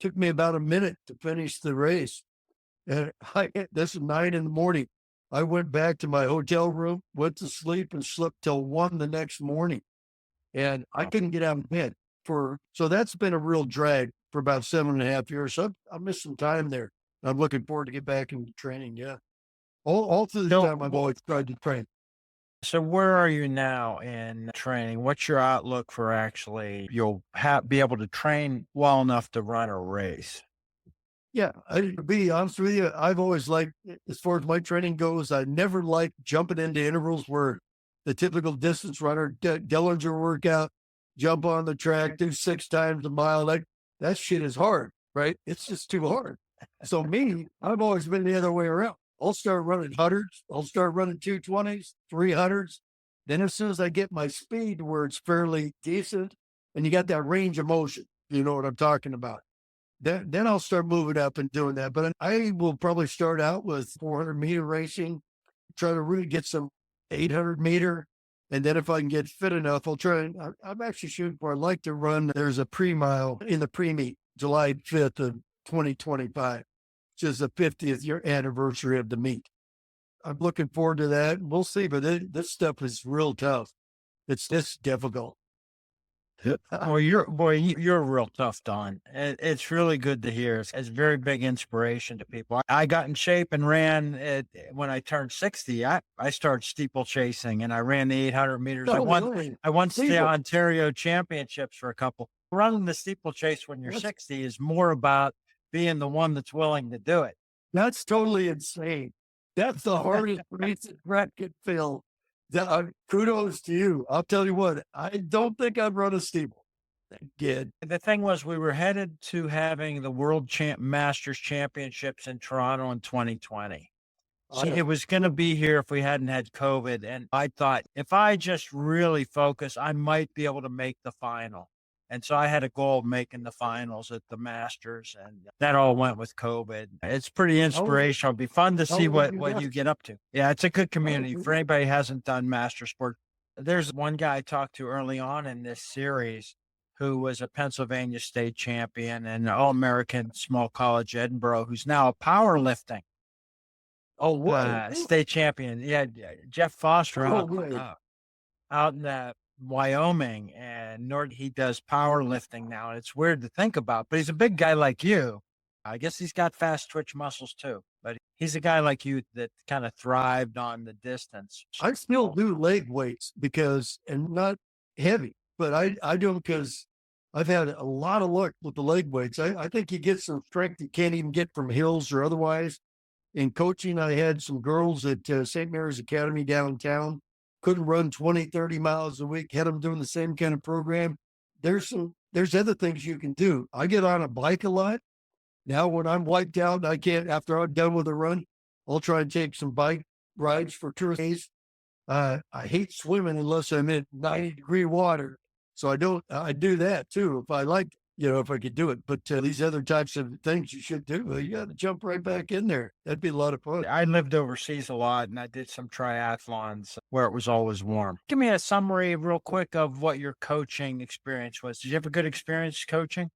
Took me about a minute to finish the race. And this is 9 in the morning. I went back to my hotel room, went to sleep, and slept till 1 the next morning. And I couldn't get out of bed so that's been a real drag for about 7.5 years. So I missed some time there. I'm looking forward to get back into training. Yeah. All through this So, time, I've always tried to train. so where are you now in training? What's your outlook for actually be able to train well enough to run a race? Yeah, to be honest with you, I've always liked, as far as my training goes, I never liked jumping into intervals where the typical distance runner, Dillinger workout, jump on the track, do 6 times a mile. That shit is hard, right? It's just too hard. So me, I've always been the other way around. I'll start running hundreds. I'll start running 220s, 300s. Then as soon as I get my speed to where it's fairly decent and you got that range of motion, you know what I'm talking about. Then I'll start moving up and doing that. But I will probably start out with 400-meter racing, try to really get some 800-meter. And then if I can get fit enough, I'll try. And I'm actually shooting for, I'd like to run, there's a pre-mile in the pre-meet, July 5th of 2025, which is the 50th year anniversary of the meet. I'm looking forward to that. We'll see. But this stuff is real tough. It's difficult. Well, you're real tough, Don. It's really good to hear. It's a very big inspiration to people. I got in shape and ran it when I turned 60. I started steeplechasing and I ran the 800 meters. No way. I won the Steeple. Ontario championships for a couple. Running the steeplechase when you're That's 60 is more about being the one that's willing to do it. that's totally insane. That's the hardest race that Brett could fill. Kudos to you. I'll tell you what, I don't think I'd run a steeple. Again, The thing was, we were headed to having the Masters Championships in Toronto in 2020. I It know. was going to be here if we hadn't had COVID. And I thought if I just really focus, I might be able to make the final. And so I had a goal of making the finals at the Masters, and that all went with COVID. It's pretty How was it? inspirational. It'll be fun to How see was you what left? you get up to. Yeah, it's a good How community was for anybody who hasn't done master sport. There's one guy I talked to early on in this series who was a Pennsylvania state champion and All American small college Edinburgh, who's now a powerlifting Oh, what? state champion. Yeah, Jeff Foster Oh, wait. out in Wyoming and he does powerlifting now. And it's weird to think about, but he's a big guy like you. I guess he's got fast twitch muscles too, but he's a guy like you that kind of thrived on the distance. I still do leg weights because, and not heavy, but I do them because I've had a lot of luck with the leg weights. I think you get some strength you can't even get from hills or otherwise. In coaching, I had some girls at St. Mary's Academy downtown, couldn't run 20, 30 miles a week, had them doing the same kind of program. There's other things you can do. I get on a bike a lot. Now, when I'm wiped out, I can't, after I'm done with a run, I'll try and take some bike rides for 2 days. I hate swimming unless I'm in 90-degree water. So I do that too. If I like, if I could do it, but these other types of things you should do, you got to jump right back in there. That'd be a lot of fun. I lived overseas a lot and I did some triathlons where it was always warm. Give me a summary real quick of what your coaching experience was. Did you have a good experience coaching?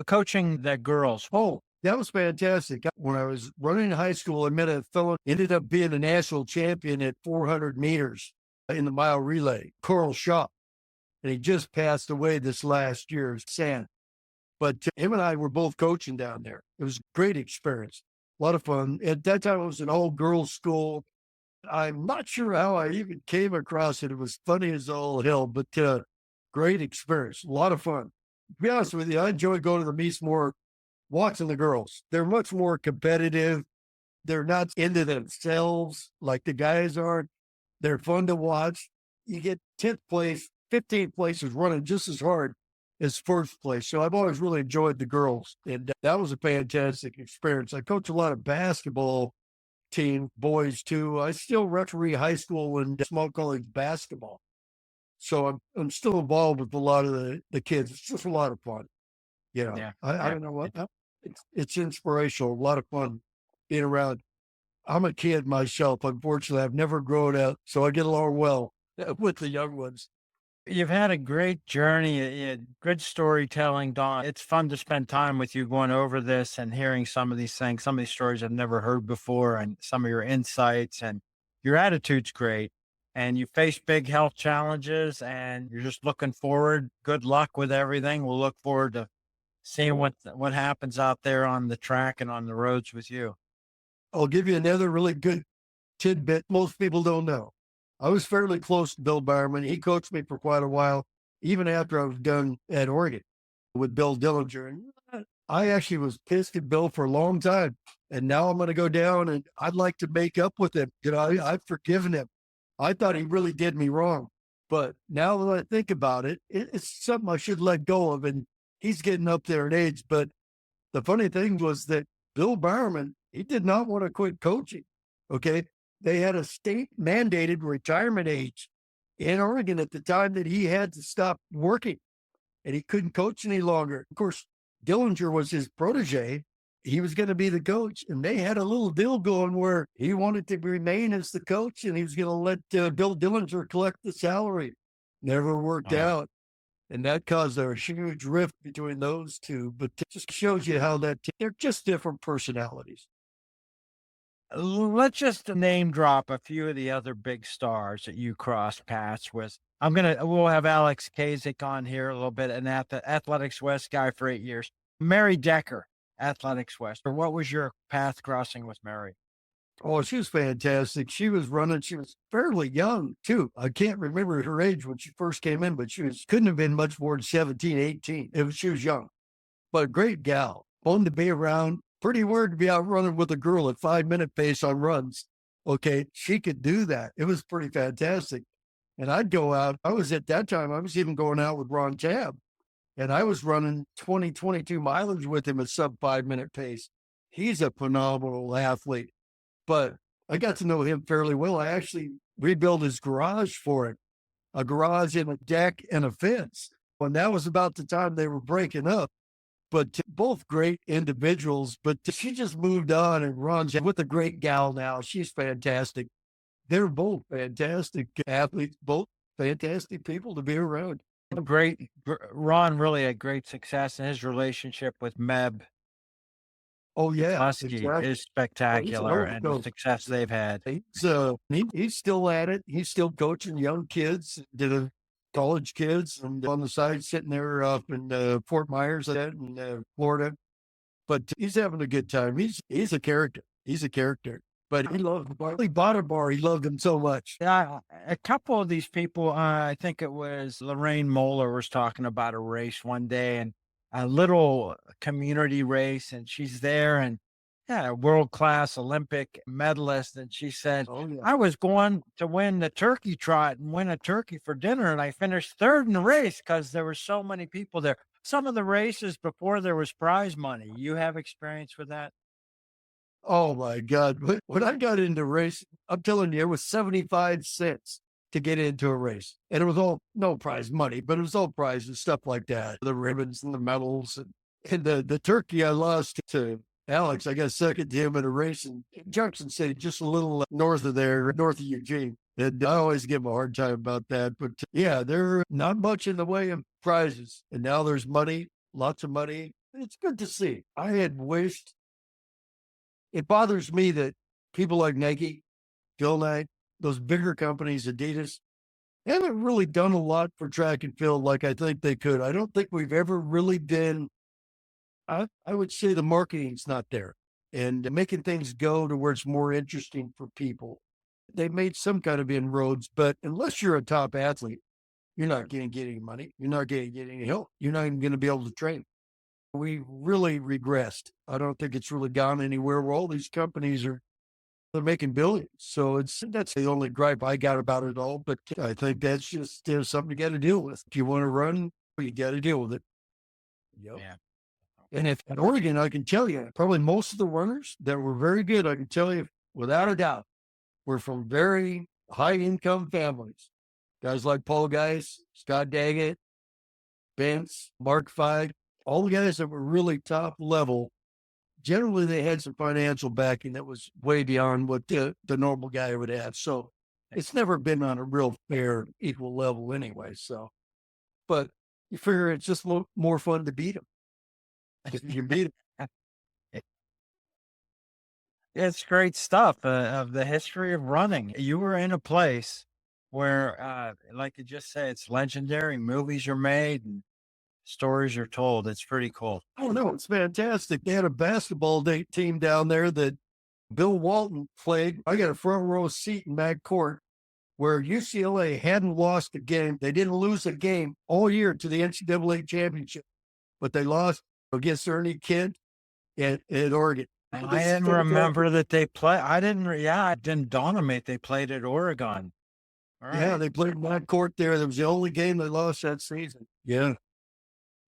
Coaching the girls. Oh, that was fantastic. When I was running in high school, I met a fellow, ended up being a national champion at 400 meters in the mile relay, Coral Shaw. And he just passed away this last year, sad. But him and I were both coaching down there. It was a great experience, a lot of fun. At that time, it was an all-girls school. I'm not sure how I even came across it. It was funny as all hell, but great experience, a lot of fun. To be honest with you, I enjoy going to the meets more, watching the girls. They're much more competitive. They're not into themselves like the guys are. They're fun to watch. You get 10th place, 15th place is running just as hard as first place. So I've always really enjoyed the girls. And that was a fantastic experience. I coach a lot of basketball team, boys too. I still referee high school and small college basketball. So I'm still involved with a lot of the kids. It's just a lot of fun. Yeah. I Yeah. don't know what, it's inspirational, a lot of fun being around. I'm a kid myself. Unfortunately, I've never grown up, so I get along well with the young ones. You've had a great journey, good storytelling, Don. It's fun to spend time with you going over this and hearing some of these things, some of these stories I've never heard before, and some of your insights, and your attitude's great. And you face big health challenges and you're just looking forward. Good luck with everything. We'll look forward to seeing what happens out there on the track and on the roads with you. I'll give you another really good tidbit most people don't know. I was fairly close to Bill Bowerman. He coached me for quite a while, even after I was done at Oregon with Bill Dillinger. And I actually was pissed at Bill for a long time. And now I'm going to go down and I'd like to make up with him. I've forgiven him. I thought he really did me wrong. But now that I think about it, it's something I should let go of. And he's getting up there in age. But the funny thing was that Bill Bowerman, he did not want to quit coaching. Okay. They had a state mandated retirement age in Oregon at the time that he had to stop working and he couldn't coach any longer. Of course, Dillinger was his protege. He was going to be the coach, and they had a little deal going where he wanted to remain as the coach and he was going to let Bill Dillinger collect the salary. Never worked out. And that caused a huge rift between those two. But it just shows you how they're just different personalities. Let's just name drop a few of the other big stars that you crossed paths with. We'll have Alex Kasich on here a little bit, an Athletics West guy for 8 years. Mary Decker, Athletics West. Or what was your path crossing with Mary? Oh, she was fantastic. She was running. She was fairly young too. I can't remember her age when she first came in, but couldn't have been much more than 17, 18. She was young, but a great gal. Fun to be around. Pretty weird to be out running with a girl at 5 minute pace on runs. Okay. She could do that. It was pretty fantastic. And I'd go out. I was at that time, I was even going out with Ron Tabb, and I was running 20, 22 mileage with him at sub 5 minute pace. He's a phenomenal athlete, but I got to know him fairly well. I actually rebuilt his garage for him, a garage and a deck and a fence. When that was about the time they were breaking up, but both great individuals. But she just moved on and runs with a great gal now. She's fantastic. They're both fantastic athletes, both fantastic people to be around. Ron really had great success, and his relationship with Meb Oh yeah, Husky exactly. is Oh, he's a hell spectacular, of a and the coach. success they've had. He's still at it. He's still coaching young kids, did a college kids, and on the side sitting there up in Fort Myers in Florida. But he's having a good time. He's a character. He's a character. But he loved Barley Bought Bar. He loved him so much. Yeah, a couple of these people, I think it was Lorraine Moeller was talking about a race one day, and a little community race, and she's there, and yeah, world-class Olympic medalist, and she said, Oh yeah. "I was going to win the turkey trot and win a turkey for dinner, and I finished 3rd in the race because there were so many people there." Some of the races before there was prize money. You have experience with that? Oh my God. When I got into racing, I'm telling you, it was 75 cents to get into a race. And it was all no prize money, but it was all prizes, stuff like that. The ribbons and the medals and the turkey I lost to Alex. I got second to him in a race in Junction City, just a little north of there, north of Eugene. And I always give him a hard time about that. But yeah, there not much in the way of prizes. And now there's money, lots of money. It's good to see. I had wished it bothers me that people like Nike, Phil Knight, those bigger companies, Adidas, haven't really done a lot for track and field like I think they could. I don't think we've ever really been, I would say the marketing's not there and making things go to where it's more interesting for people. They made some kind of inroads, but unless you're a top athlete, you're not going to get any money. You're not going to get any help. You're not even going to be able to train. We really regressed. I don't think it's really gone anywhere where all these companies are they're making billions. So that's the only gripe I got about it all. But I think that's just something you got to deal with. If you want to run, you got to deal with it. Yep. Yeah. And if at Oregon, I can tell you, probably most of the runners that were very good, I can tell you without a doubt, were from very high income families. Guys like Paul Geis, Scott Daggett, Benz, Mark Feig, all the guys that were really top level. Generally, they had some financial backing that was way beyond what the normal guy would have. So it's never been on a real fair, equal level anyway. So, but you figure it's just more fun to beat them. If you beat them. It's great stuff, of the history of running. You were in a place where, like you just said, it's legendary. Movies are made and stories are told. It's pretty cool. Oh, no, it's fantastic. They had a basketball team down there that Bill Walton played. I got a front row seat in that court where UCLA hadn't lost a game. They didn't lose a game all year to the NCAA championship, but they lost against Ernie Kent at Oregon. I didn't remember that they play. I didn't. Yeah, it didn't dawn on me they played at Oregon. All Yeah, right. they played in that court there. That was the only game they lost that season. Yeah.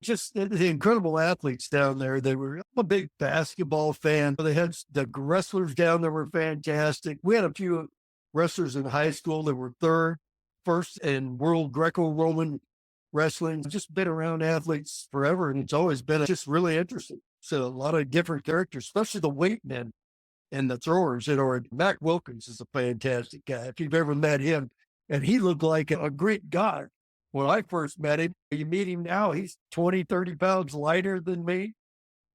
Just the incredible athletes down there. I'm a big basketball fan. They had the wrestlers down there were fantastic. We had a few wrestlers in high school that were first in world Greco-Roman wrestling. Just been around athletes forever, and it's always been just really interesting. So a lot of different characters, especially the weight men and the throwers at Oregon. Mac Wilkins is a fantastic guy. If you've ever met him, and he looked like a great guy. When I first met him, you meet him now, he's 20, 30 pounds lighter than me.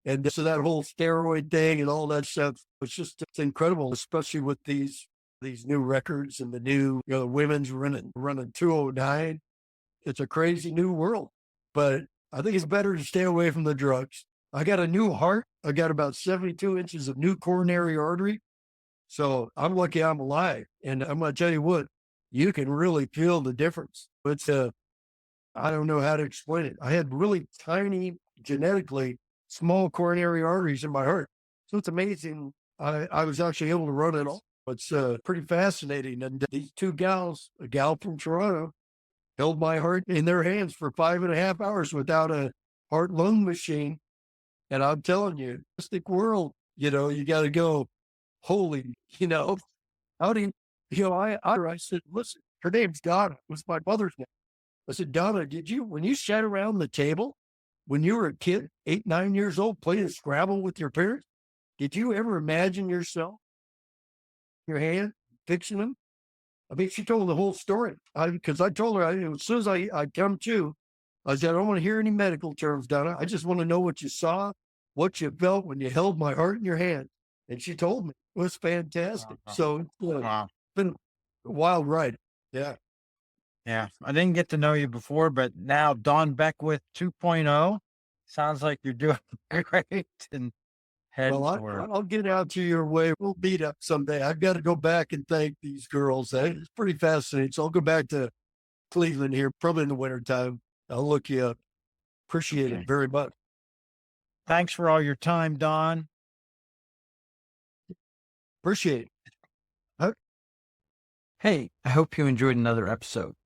And so that whole steroid thing and all that stuff, it's incredible, especially with these new records and the new, the women's running 209. It's a crazy new world, but I think it's better to stay away from the drugs. I got a new heart. I got about 72 inches of new coronary artery. So I'm lucky I'm alive. And I'm going to tell you what, you can really feel the difference. It's I don't know how to explain it. I had really tiny, genetically small coronary arteries in my heart. So it's amazing. I was actually able to run it all. It's pretty fascinating. And these two gals, a gal from Toronto, held my heart in their hands for 5.5 hours without a heart lung machine. And I'm telling you, mystic world, you got to go, holy, how do I said, listen, her name's Donna. It was my mother's name. I said, Donna, when you sat around the table, when you were a kid, 8, 9 years old, playing Scrabble with your parents, did you ever imagine yourself, your hand, fixing them? I mean, she told the whole story. Because I told her, as soon as I come to, I said, I don't want to hear any medical terms, Donna. I just want to know what you saw, what you felt when you held my heart in your hand. And she told me. It was fantastic. Wow. So Wow. it's been a wild ride. Yeah. Yeah. I didn't get to know you before, but now Don Beckwith 2.0 sounds like you're doing great and heading Well, toward. I'll get out to your way. We'll meet up someday. I've got to go back and thank these girls. It's pretty fascinating. So I'll go back to Cleveland here, probably in the wintertime. I'll look you up. Appreciate Okay. it very much. Thanks for all your time, Don. Appreciate it. Hey, I hope you enjoyed another episode.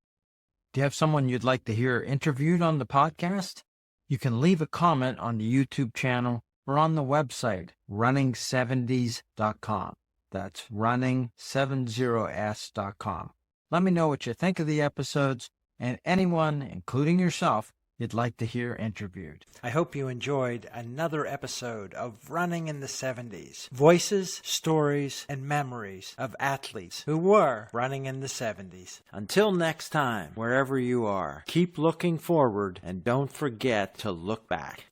Do you have someone you'd like to hear interviewed on the podcast? You can leave a comment on the YouTube channel or on the website, running70s.com. That's running70s.com. Let me know what you think of the episodes and anyone, including yourself, you'd like to hear interviewed. I hope you enjoyed another episode of Running in the 70s. Voices, stories, and memories of athletes who were running in the 70s. Until next time, wherever you are, keep looking forward and don't forget to look back.